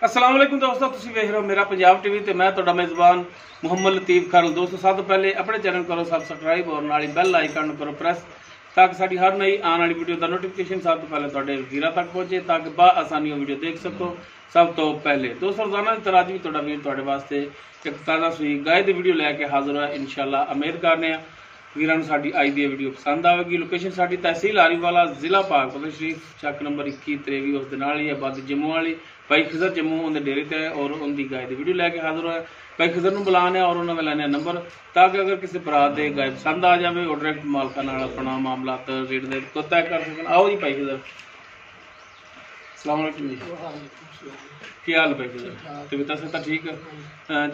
अस्सलाम वालेकुम दोस्तों, तुसीं वेख रहे हो मेरा पंजाब टीवी ते मैं तुहाडा मेज़बान मुहम्मद लतीफ़ खान। दोस्तों सब तो पहले अपने चैनल करो सबसक्राइब और नाल बैल आइकन करो प्रेस ताकि साडी हर नई आने वाली वीडियो का नोटिफिकेशन सब तो पहले तुहाडे वीरां तक पहुंचे ताकि आसानी वीडियो देख सको। सब तो पहले दोस्तों रोजाना की तरह अज भी तुहाडा वीर तुहाडे वास्ते एक ताज़ा सूई गाय की वीडियो लैके हाजिर है। इंशाअल्लाह उम्मीद करने वीरां नूं साडी अज दी वीडियो पसंद आएगी। लोकेशन साडी तहसील आरीवाला जिला पाकपतन शरीफ चक नंबर 21 23 उस नाल ही आबादी जम्मू वाली भाई खिजर जम्मू उनके डेरे ते और उनकी गाय की वीडियो लैके हाजिर है। भाई खिजर नूं बुलाने और उन्होंने लैने नंबर ताकि अगर किसी भरा दे गाय पसंद आ जाए और डायरैक्ट मालकां नाल अपना मामला रेट दे को तय कर सकन। आओ जी भाई खिजर, अस्सलाम वालेकुम जी, की हाल भाई खिजर? तबीयत से ठीक है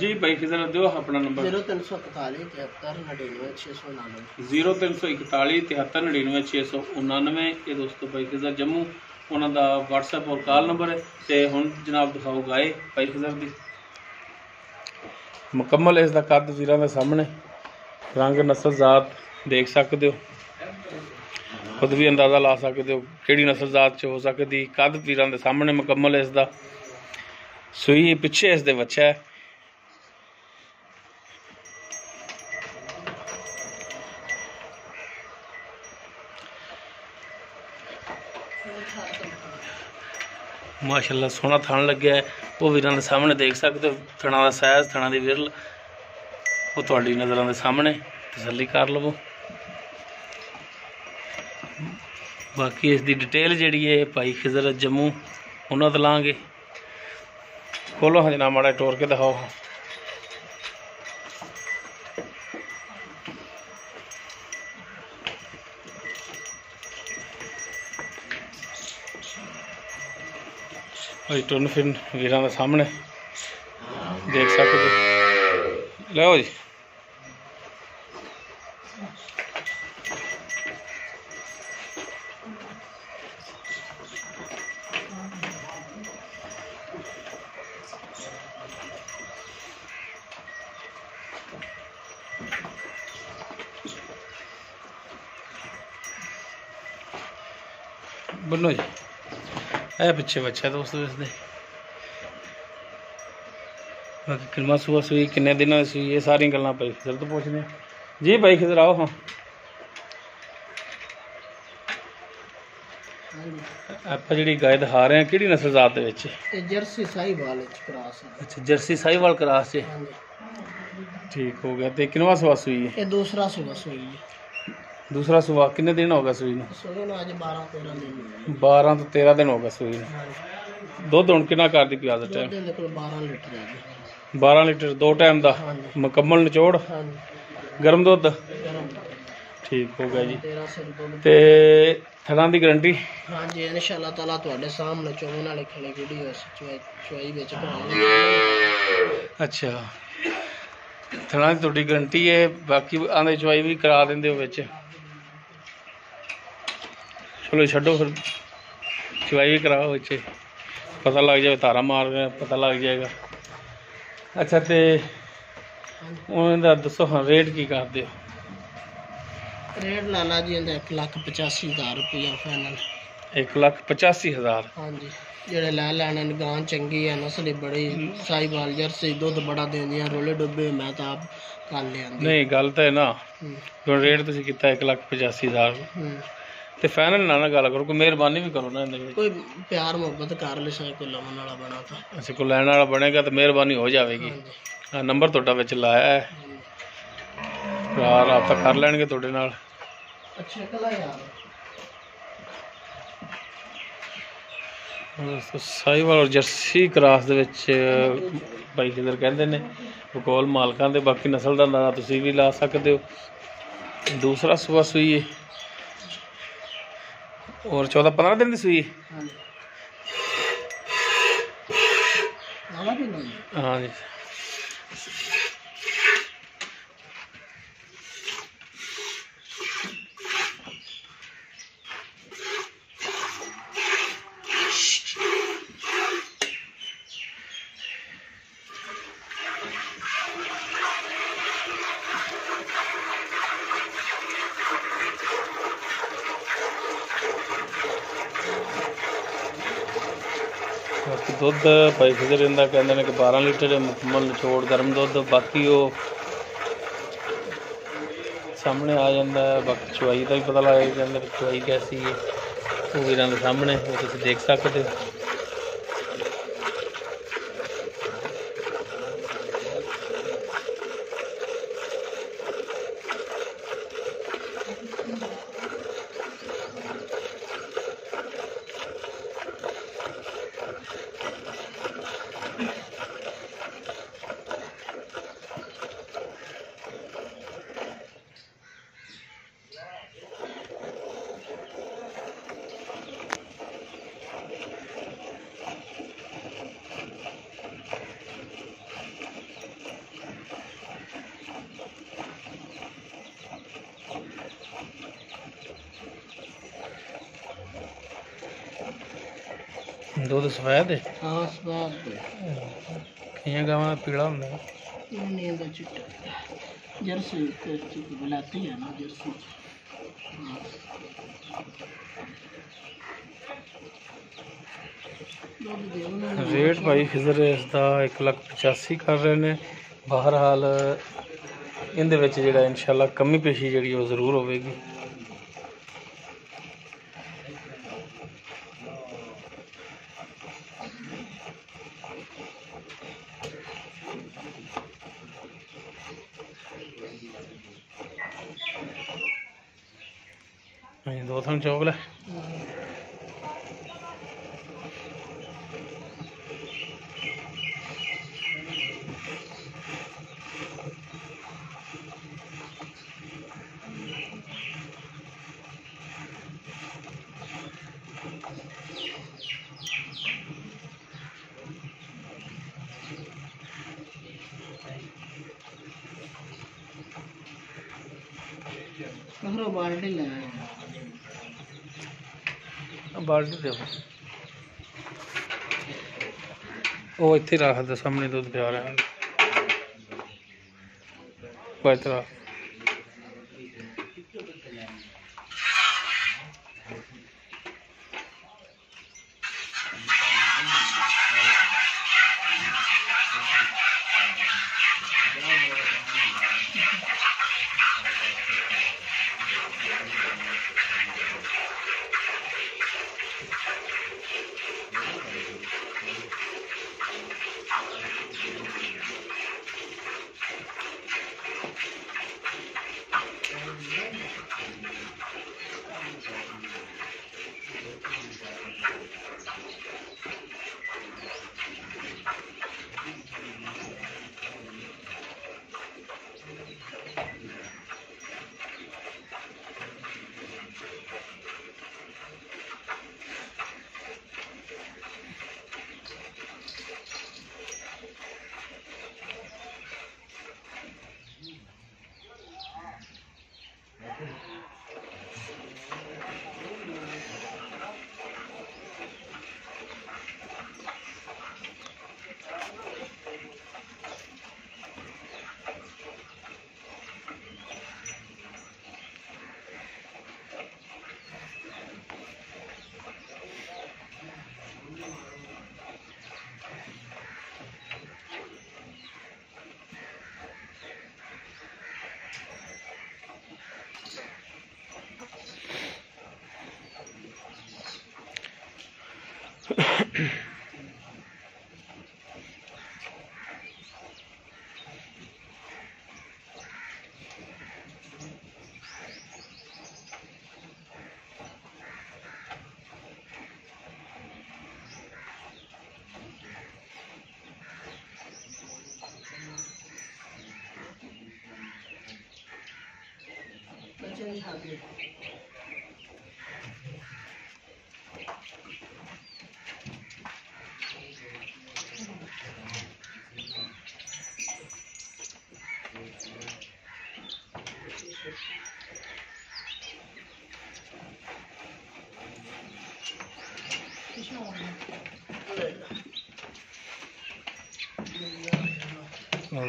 जी। भाई खिजर दो अपना नंबर 0341 7399 0341 7399 699। ये दोस्तों भाई खिजर जम्मू उन्होंने व्हाट्सएप और कॉल नंबर है। तो हुण जनाब दिखाओ गाय भाई खिजर की मुकम्मल इसका कद वीरां दे सामने रंग नस्ल जात देख सकते हो, खुद भी अंदाज़ा ला सकते हो कि नस्ल जात च हो सकती। कद वीरां दे सामने मुकम्मल इसका सूई पिछे इसके बच्चा है। माशाअल्लाह सोहना थन लग्या है, वो वीरां दे सामने देख सकते हो। थणा का साइज थणा की विरल वो तुहाडी नज़रां दे सामने तसल्ली कर लवो। बाकी इसकी डिटेल जी है भाई खिजर जम्मू उन्होंने तो लाँगे। खोलो हाँ जनाब माड़ा टोर के दिखाओ। भाई टुन फिन वीरां दे सामने देख सकते। लो जी बनो जी है पिछे बच्चा दोस्तों इसने। बाकी किन्ना सूआ सूई किन्ने दिन सूई ये सारी गल्लां भाई खिजर तो पूछने जी। भाई खिजर आओ हाँ। आप जी गाय दिखा रहे हैं कि नस्ल जात जर्सी साहिवाल क्रॉस। अच्छा जर्सी साहिवाल क्रॉस से ठीक हो गया। तो किनवा सुआ सूई है? दूसरा सुबह सूई है। दूसरा सुबह कितने दिन हो गया सूई ने? आज 12-13 दिन 12 तो 13 दिन हो गया सूई ने। दुध हुण कितना कर दी पिया टाइम? 12 लीटर है। 12 लीटर दो टाइम का मुकम्मल निचोड़ गर्म दुध ठीक हो गया जी। ते थना की गारंटी? हाँ जी इंशाअल्लाह ताला तुहाडे सामने चोवन वाले खले वीडियो चुआई विच अच्छा थना की तुहाडी गारंटी है। बाकी आंदे चुआई भी करा देंदे हो विच? चलो छड्डो फिर चुआई भी कराओ बच्चे पता लग जाए तारा मार पता लग जाएगा। अच्छा तो उन्होंने दसो हाँ रेट की करते हो? रेट लाला जी 1,85,000 रुपया फाइनल। 1,85,000? हाँ जी जेडे लै लैने गां चंगी है नस्ल बड़ी साहिवाल जर्सी दुध बड़ा देंदियां रोले डुब्बे मैं तो आप कर लिया। नहीं गल तो है ना जो रेट तुसीं कीता 1,85,000 ते फाइनल ना गल करो कोई मेहरबानी भी करो ना। कोई प्यार मोहब्बत कर ले कोई लवन वाला बना था। अच्छा कोई लैन वाला बनेगा तो मेहरबानी हो जाएगी। हाँ नंबर तुहाडा विच लाया है रब्ता कर लैणगे तुहाडे नाल। अच्छा कला यार साहिवाल और जर्सी क्रॉस दे विच भाई खिजर कहंदे ने बकौल मालकां दे। बाकी नस्ल दा अंदाज़ा तुसीं भी ला सकते हो। दूसरा सुबह सूई है और 14-15 दिन की सूई। हाँ जी बाकी दुध भाई फिर इंदा कहते हैं कि 12 लीटर मुकम्मल निचोड़ गर्म दुध, बाकी वो सामने आ जाता है। बाकी चवाई का भी पता लग जाता है चवाई कैसी है, वो वीर के सामने वो तुम देख सकते हो। दूध सफेद है? हाँ सफेद कई गावां पीला होंदा है, नहीं दा चिट्टा जर्सी बुलाती है ना जर्सी। रेट भाई फिजर इसका 1,85,000 कर रहे हैं। बहरहाल इहदे विच जिहड़ा इंशाअल्लाह कमी पेशी जिहड़ी वो जरूर होवेगी। दो थन चौगला बाल्टी ले बाल्टी दे वो इत्थे रख दे सामने दूध पिया रहा है तरह।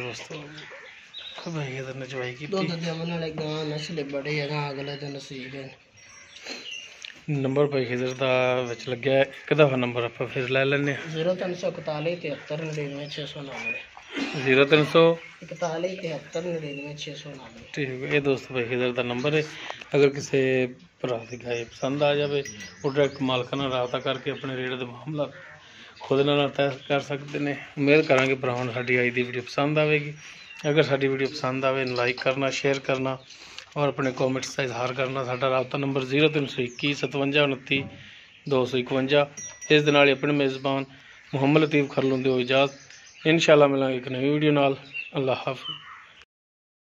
दोस्तों भाई इधर ने चवाई की दूध देवन वाले गां नस्ल बड़े है, अगले दिन नसीब है। ਨੰਬਰ ਭਾਈ ਖਿਜ਼ਰ ਦਾ ਵਿੱਚ ਲੱਗਿਆ ਹੈ। ਇੱਕ ਦਫਾ ਨੰਬਰ ਆਪਾਂ ਫਿਰ ਲੈ ਲੈਂਦੇ ਹਾਂ। 0341 73 99 699 0300 41 73 99 699। ਠੀਕ ਹੈ, ਇਹ ਦੋਸਤ ਭਾਈ ਖਿਜ਼ਰ ਦਾ ਨੰਬਰ ਹੈ। ਅਗਰ ਕਿਸੇ ਭਰਾ ਦੀ ਗਾਇ ਪਸੰਦ ਆ ਜਾਵੇ ਉਹ ਡਾਇਰੈਕਟ ਮਾਲਕਾਂ ਨਾਲ ਰਾਬਤਾ ਕਰਕੇ ਆਪਣੇ ਰੇਟ ਦੇ ਮਾਮਲਾ ਖੁਦ ਨਾਲ ਤੈਅ ਕਰ ਸਕਦੇ ਨੇ। ਉਮੀਦ ਕਰਾਂਗੇ ਭਰਾਵਾਂ ਨੂੰ ਸਾਡੀ ਅੱਜ ਦੀ ਵੀਡੀਓ ਪਸੰਦ ਆਵੇਗੀ। ਅਗਰ ਸਾਡੀ ਵੀਡੀਓ ਪਸੰਦ ਆਵੇ ਲਾਈਕ ਕਰਨਾ, ਸ਼ੇਅਰ ਕਰਨਾ और अपने कमेंट्स का इजहार करना। साडा राबता नंबर 0321 57 29 251। इस दे नाल अपने मेज़बान मुहम्मद लतीफ़ खरलों दिओ इजाज़त। इंशाअल्लाह मिलांगे एक नई वीडियो नाल। अल्लाह हाफ़िज़।